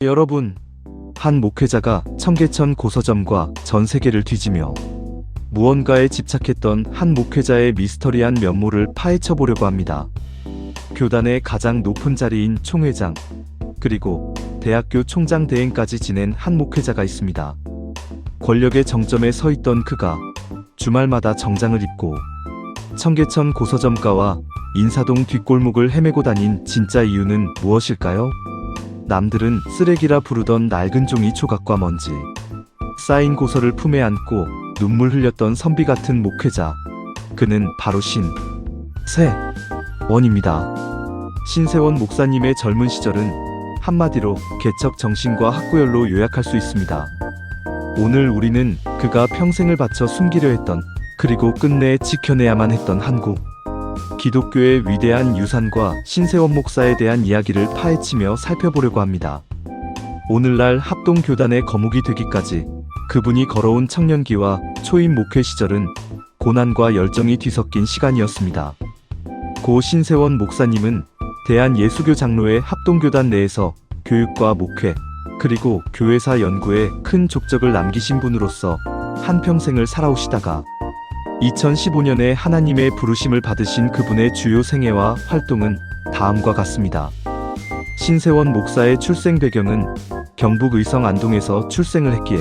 여러분, 한 목회자가 청계천 고서점과 전 세계를 뒤지며 무언가에 집착했던 한 목회자의 미스터리한 면모를 파헤쳐 보려고 합니다. 교단의 가장 높은 자리인 총회장, 그리고 대학교 총장 대행까지 지낸 한 목회자가 있습니다. 권력의 정점에 서 있던 그가 주말마다 정장을 입고 청계천 고서점가와 인사동 뒷골목을 헤매고 다닌 진짜 이유는 무엇일까요? 남들은 쓰레기라 부르던 낡은 종이 조각과 먼지, 쌓인 고서를 품에 안고 눈물 흘렸던 선비 같은 목회자, 그는 바로 신세원입니다. 신세원 목사님의 젊은 시절은 한마디로 개척 정신과 학구열로 요약할 수 있습니다. 오늘 우리는 그가 평생을 바쳐 숨기려 했던, 그리고 끝내 지켜내야만 했던 한국 기독교의 위대한 유산과 신세원 목사에 대한 이야기를 파헤치며 살펴보려고 합니다. 오늘날 합동교단의 거목이 되기까지 그분이 걸어온 청년기와 초임 목회 시절은 고난과 열정이 뒤섞인 시간이었습니다. 고 신세원 목사님은 대한예수교 장로회 합동교단 내에서 교육과 목회, 그리고 교회사 연구에 큰 족적을 남기신 분으로서 한평생을 살아오시다가 2015년에 하나님의 부르심을 받으신 그분의 주요 생애와 활동은 다음과 같습니다. 신세원 목사의 출생 배경은 경북 의성 안동에서 출생을 했기에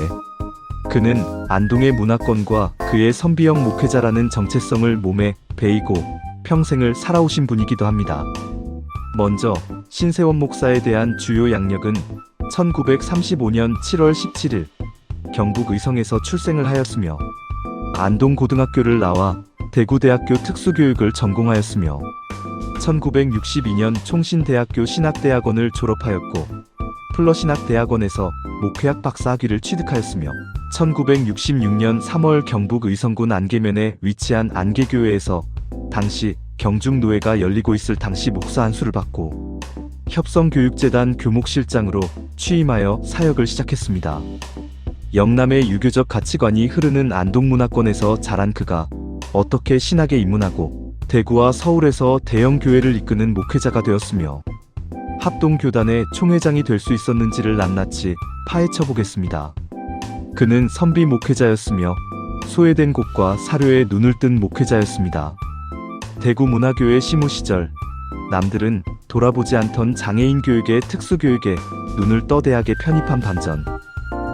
그는 안동의 문화권과 그의 선비형 목회자라는 정체성을 몸에 배이고 평생을 살아오신 분이기도 합니다. 먼저 신세원 목사에 대한 주요 양력은 1935년 7월 17일 경북 의성에서 출생을 하였으며 안동고등학교를 나와 대구대학교 특수교육을 전공하였으며 1962년 총신대학교 신학대학원을 졸업하였고 플러신학대학원에서 목회학 박사학위를 취득하였으며 1966년 3월 경북 의성군 안계면에 위치한 안계교회에서 당시 경중노회가 열리고 있을 당시 목사 안수를 받고 협성교육재단 교목실장으로 취임하여 사역을 시작했습니다. 영남의 유교적 가치관이 흐르는 안동문화권에서 자란 그가 어떻게 신학에 입문하고 대구와 서울에서 대형 교회를 이끄는 목회자가 되었으며 합동교단의 총회장이 될 수 있었는지를 낱낱이 파헤쳐 보겠습니다. 그는 선비 목회자였으며 소외된 곳과 사료에 눈을 뜬 목회자였습니다. 대구문화교회 시무 시절 남들은 돌아보지 않던 장애인 교육의 특수교육에 눈을 떠대하게 편입한 반전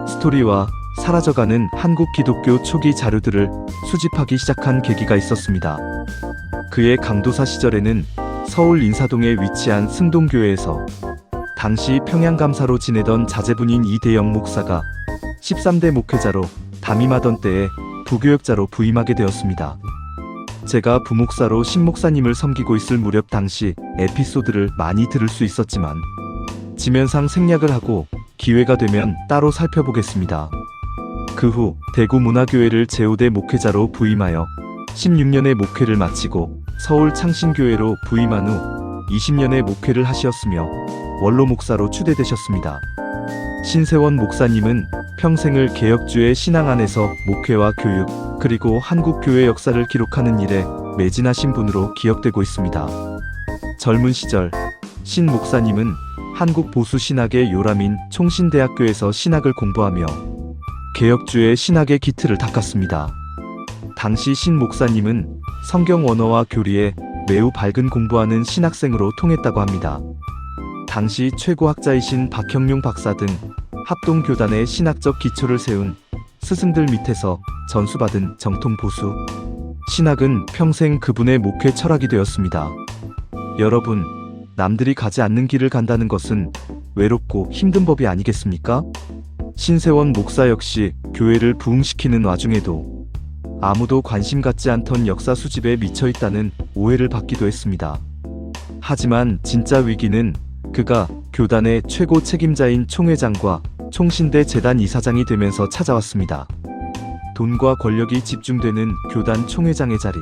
스토리와 사라져가는 한국 기독교 초기 자료들을 수집하기 시작한 계기가 있었습니다. 그의 강도사 시절에는 서울 인사동에 위치한 승동교회에서 당시 평양감사로 지내던 자제분인 이대영 목사가 13대 목회자로 담임하던 때에 부교역자로 부임하게 되었습니다. 제가 부목사로 신목사님을 섬기고 있을 무렵 당시 에피소드를 많이 들을 수 있었지만 지면상 생략을 하고 기회가 되면 따로 살펴보겠습니다. 그 후 대구문화교회를 제5대 목회자로 부임하여 16년의 목회를 마치고 서울 창신교회로 부임한 후 20년의 목회를 하시었으며 원로 목사로 추대되셨습니다. 신세원 목사님은 평생을 개혁주의 신앙 안에서 목회와 교육, 그리고 한국교회 역사를 기록하는 일에 매진하신 분으로 기억되고 있습니다. 젊은 시절 신 목사님은 한국 보수 신학의 요람인 총신대학교에서 신학을 공부하며 개혁주의 신학의 기틀을 닦았습니다. 당시 신 목사님은 성경 원어와 교리에 매우 밝은 공부하는 신학생으로 통했다고 합니다. 당시 최고 학자이신 박형룡 박사 등 합동교단의 신학적 기초를 세운 스승들 밑에서 전수받은 정통 보수 신학은 평생 그분의 목회 철학이 되었습니다. 여러분, 남들이 가지 않는 길을 간다는 것은 외롭고 힘든 법이 아니겠습니까? 신세원 목사 역시 교회를 부흥시키는 와중에도 아무도 관심 갖지 않던 역사 수집에 미쳐 있다는 오해를 받기도 했습니다. 하지만 진짜 위기는 그가 교단의 최고 책임자인 총회장과 총신대 재단 이사장이 되면서 찾아왔습니다. 돈과 권력이 집중되는 교단 총회장의 자리.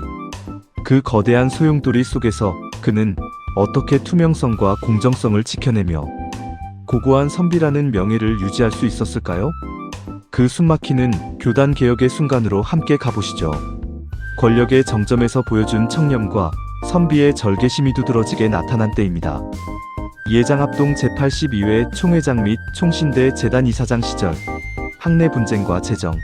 그 거대한 소용돌이 속에서 그는 어떻게 투명성과 공정성을 지켜내며 고고한 선비라는 명예를 유지할 수 있었을까요? 그 숨막히는 교단 개혁의 순간으로 함께 가보시죠. 권력의 정점에서 보여준 청렴과 선비의 절개심이 두드러지게 나타난 때입니다. 예장합동 제82회 총회장 및 총신대 재단 이사장 시절 학내 분쟁과 재정,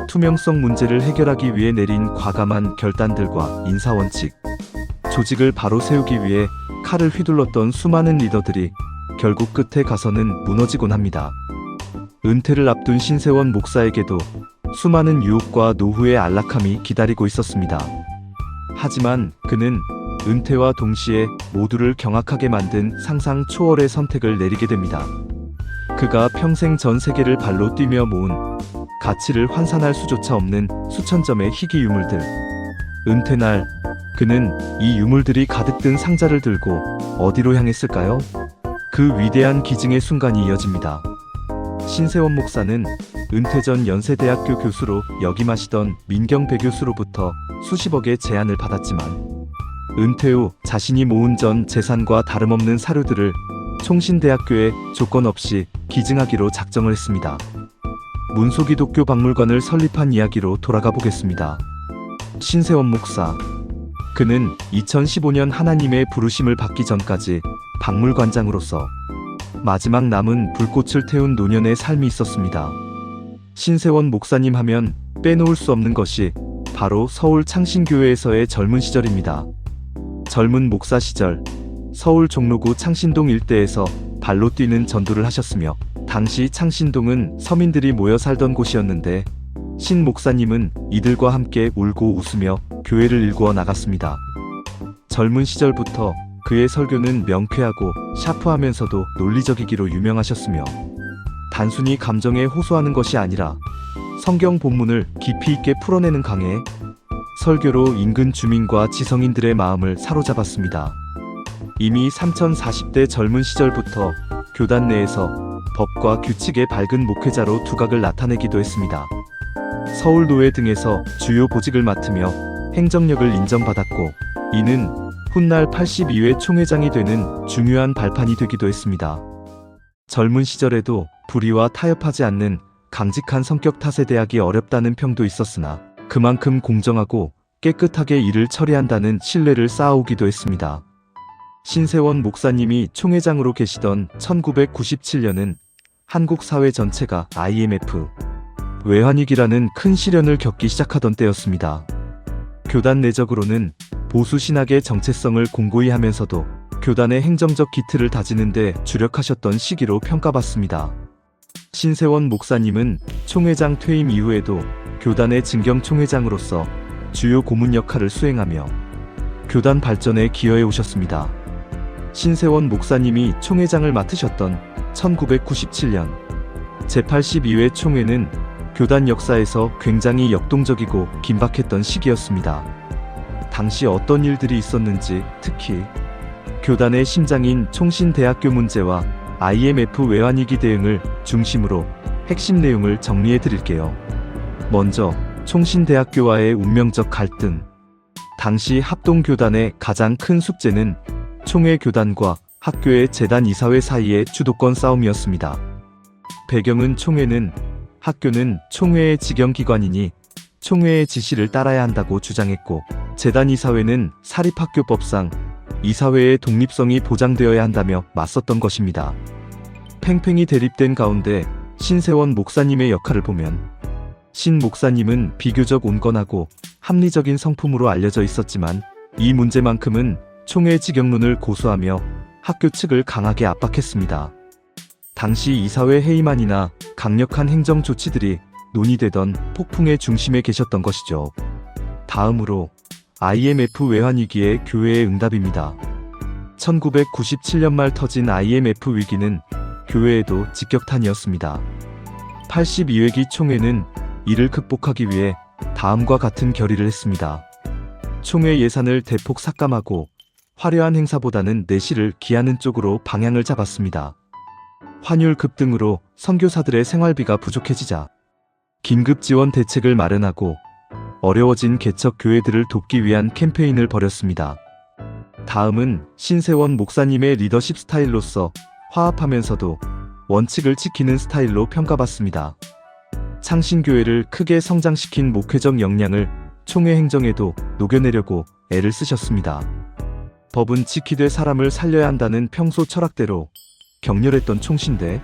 투명성 문제를 해결하기 위해 내린 과감한 결단들과 인사원칙, 조직을 바로 세우기 위해 칼을 휘둘렀던 수많은 리더들이 결국 끝에 가서는 무너지곤 합니다. 은퇴를 앞둔 신세원 목사에게도 수많은 유혹과 노후의 안락함이 기다리고 있었습니다. 하지만 그는 은퇴와 동시에 모두를 경악하게 만든 상상 초월의 선택을 내리게 됩니다. 그가 평생 전 세계를 발로 뛰며 모은 가치를 환산할 수조차 없는 수천 점의 희귀 유물들. 은퇴날 그는 이 유물들이 가득 든 상자를 들고 어디로 향했을까요? 그 위대한 기증의 순간이 이어집니다. 신세원 목사는 은퇴 전 연세대학교 교수로 역임하시던 민경배 교수로부터 수십억의 제안을 받았지만 은퇴 후 자신이 모은 전 재산과 다름없는 사료들을 총신대학교에 조건 없이 기증하기로 작정을 했습니다. 문소기독교 박물관을 설립한 이야기로 돌아가 보겠습니다. 신세원 목사. 그는 2015년 하나님의 부르심을 받기 전까지 박물관장으로서 마지막 남은 불꽃을 태운 노년의 삶이 있었습니다. 신세원 목사님 하면 빼놓을 수 없는 것이 바로 서울 창신교회에서의 젊은 시절입니다. 젊은 목사 시절 서울 종로구 창신동 일대에서 발로 뛰는 전도를 하셨으며 당시 창신동은 서민들이 모여 살던 곳이었는데 신 목사님은 이들과 함께 울고 웃으며 교회를 일구어 나갔습니다. 젊은 시절부터 그의 설교는 명쾌하고 샤프하면서도 논리적이기로 유명하셨으며 단순히 감정에 호소하는 것이 아니라 성경 본문을 깊이 있게 풀어내는 강해 설교로 인근 주민과 지성인들의 마음을 사로잡았습니다. 이미 3040대 젊은 시절부터 교단 내에서 법과 규칙에 밝은 목회자로 두각을 나타내기도 했습니다. 서울노회 등에서 주요 보직을 맡으며 행정력을 인정받았고 이는 훗날 82회 총회장이 되는 중요한 발판이 되기도 했습니다. 젊은 시절에도 불의와 타협하지 않는 강직한 성격 탓에 대하기 어렵다는 평도 있었으나 그만큼 공정하고 깨끗하게 일을 처리한다는 신뢰를 쌓아오기도 했습니다. 신세원 목사님이 총회장으로 계시던 1997년은 한국 사회 전체가 IMF 외환위기라는 큰 시련을 겪기 시작하던 때였습니다. 교단 내적으로는 보수 신학의 정체성을 공고히 하면서도 교단의 행정적 기틀을 다지는 데 주력하셨던 시기로 평가받습니다. 신세원 목사님은 총회장 퇴임 이후에도 교단의 증경 총회장으로서 주요 고문 역할을 수행하며 교단 발전에 기여해 오셨습니다. 신세원 목사님이 총회장을 맡으셨던 1997년 제82회 총회는 교단 역사에서 굉장히 역동적이고 긴박했던 시기였습니다. 당시 어떤 일들이 있었는지 특히 교단의 심장인 총신대학교 문제와 IMF 외환위기 대응을 중심으로 핵심 내용을 정리해 드릴게요. 먼저 총신대학교와의 운명적 갈등. 당시 합동교단의 가장 큰 숙제는 총회 교단과 학교의 재단 이사회 사이의 주도권 싸움이었습니다. 배경은 총회는 학교는 총회의 직영기관이니 총회의 지시를 따라야 한다고 주장했고 재단 이사회는 사립학교법상 이사회의 독립성이 보장되어야 한다며 맞섰던 것입니다. 팽팽히 대립된 가운데 신세원 목사님의 역할을 보면 신 목사님은 비교적 온건하고 합리적인 성품으로 알려져 있었지만 이 문제만큼은 총회 직영론을 고수하며 학교 측을 강하게 압박했습니다. 당시 이사회 회의만이나 강력한 행정 조치들이 논의되던 폭풍의 중심에 계셨던 것이죠. 다음으로 IMF 외환위기의 교회의 응답입니다. 1997년 말 터진 IMF 위기는 교회에도 직격탄이었습니다. 82회기 총회는 이를 극복하기 위해 다음과 같은 결의를 했습니다. 총회 예산을 대폭 삭감하고 화려한 행사보다는 내실을 기하는 쪽으로 방향을 잡았습니다. 환율 급등으로 선교사들의 생활비가 부족해지자 긴급 지원 대책을 마련하고 어려워진 개척 교회들을 돕기 위한 캠페인을 벌였습니다. 다음은 신세원 목사님의 리더십 스타일로서 화합하면서도 원칙을 지키는 스타일로 평가받습니다. 창신교회를 크게 성장시킨 목회적 역량을 총회 행정에도 녹여내려고 애를 쓰셨습니다. 법은 지키되 사람을 살려야 한다는 평소 철학대로 격렬했던 총신대,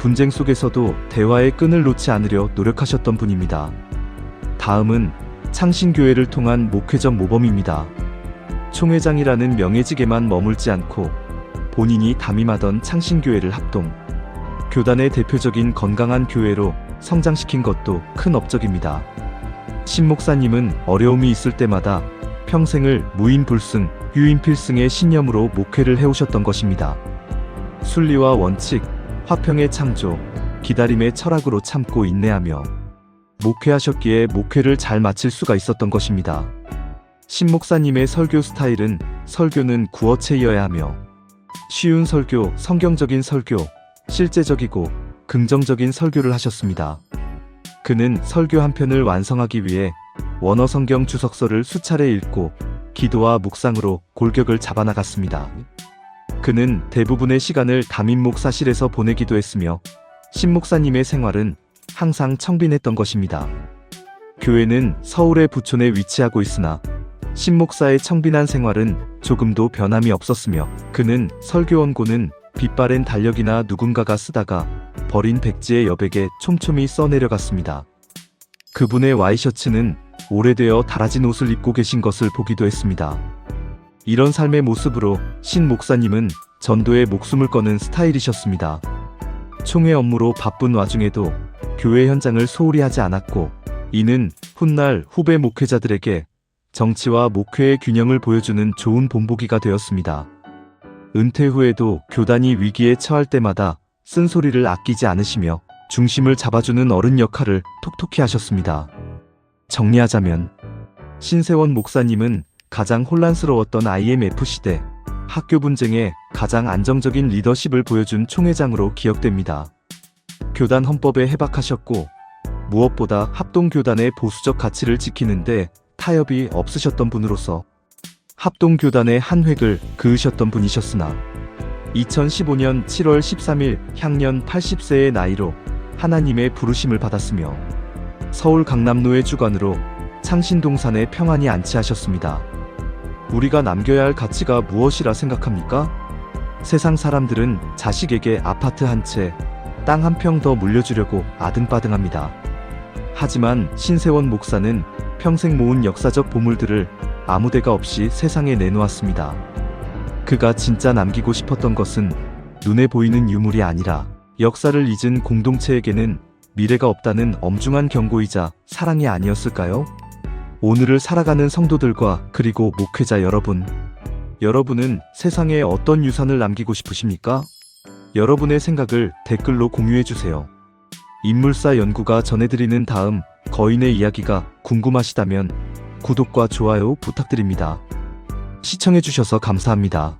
분쟁 속에서도 대화의 끈을 놓지 않으려 노력하셨던 분입니다. 다음은 창신교회를 통한 목회적 모범입니다. 총회장이라는 명예직에만 머물지 않고 본인이 담임하던 창신교회를 합동, 교단의 대표적인 건강한 교회로 성장시킨 것도 큰 업적입니다. 신 목사님은 어려움이 있을 때마다 평생을 무인불승, 유인필승의 신념으로 목회를 해오셨던 것입니다. 순리와 원칙, 화평의 창조, 기다림의 철학으로 참고 인내하며 목회하셨기에 목회를 잘 마칠 수가 있었던 것입니다. 신 목사님의 설교 스타일은 설교는 구어체이어야 하며 쉬운 설교, 성경적인 설교, 실제적이고 긍정적인 설교를 하셨습니다. 그는 설교 한 편을 완성하기 위해 원어 성경 주석서를 수차례 읽고 기도와 묵상으로 골격을 잡아나갔습니다. 그는 대부분의 시간을 담임 목사실에서 보내기도 했으며 신 목사님의 생활은 항상 청빈했던 것입니다. 교회는 서울의 부촌에 위치하고 있으나 신 목사의 청빈한 생활은 조금도 변함이 없었으며 그는 설교 원고는 빛바랜 달력이나 누군가가 쓰다가 버린 백지의 여백에 촘촘히 써내려갔습니다. 그분의 와이셔츠는 오래되어 달아진 옷을 입고 계신 것을 보기도 했습니다. 이런 삶의 모습으로 신 목사님은 전도에 목숨을 거는 스타일이셨습니다. 총회 업무로 바쁜 와중에도 교회 현장을 소홀히 하지 않았고 이는 훗날 후배 목회자들에게 정치와 목회의 균형을 보여주는 좋은 본보기가 되었습니다. 은퇴 후에도 교단이 위기에 처할 때마다 쓴소리를 아끼지 않으시며 중심을 잡아주는 어른 역할을 톡톡히 하셨습니다. 정리하자면 신세원 목사님은 가장 혼란스러웠던 IMF 시대 학교 분쟁에 가장 안정적인 리더십을 보여준 총회장으로 기억됩니다. 교단 헌법에 해박하셨고 무엇보다 합동교단의 보수적 가치를 지키는데 타협이 없으셨던 분으로서 합동교단의 한 획을 그으셨던 분이셨으나 2015년 7월 13일 향년 80세의 나이로 하나님의 부르심을 받았으며 서울 강남로의 주관으로 창신동산에 평안히 안치하셨습니다. 우리가 남겨야 할 가치가 무엇이라 생각합니까? 세상 사람들은 자식에게 아파트 한 채, 땅 한 평 더 물려주려고 아등바등합니다. 하지만 신세원 목사는 평생 모은 역사적 보물들을 아무데가 없이 세상에 내놓았습니다. 그가 진짜 남기고 싶었던 것은 눈에 보이는 유물이 아니라 역사를 잊은 공동체에게는 미래가 없다는 엄중한 경고이자 사랑이 아니었을까요? 오늘을 살아가는 성도들과 그리고 목회자 여러분은 세상에 어떤 유산을 남기고 싶으십니까? 여러분의 생각을 댓글로 공유해주세요. 인물사 연구가 전해드리는 다음 거인의 이야기가 궁금하시다면 구독과 좋아요 부탁드립니다. 시청해주셔서 감사합니다.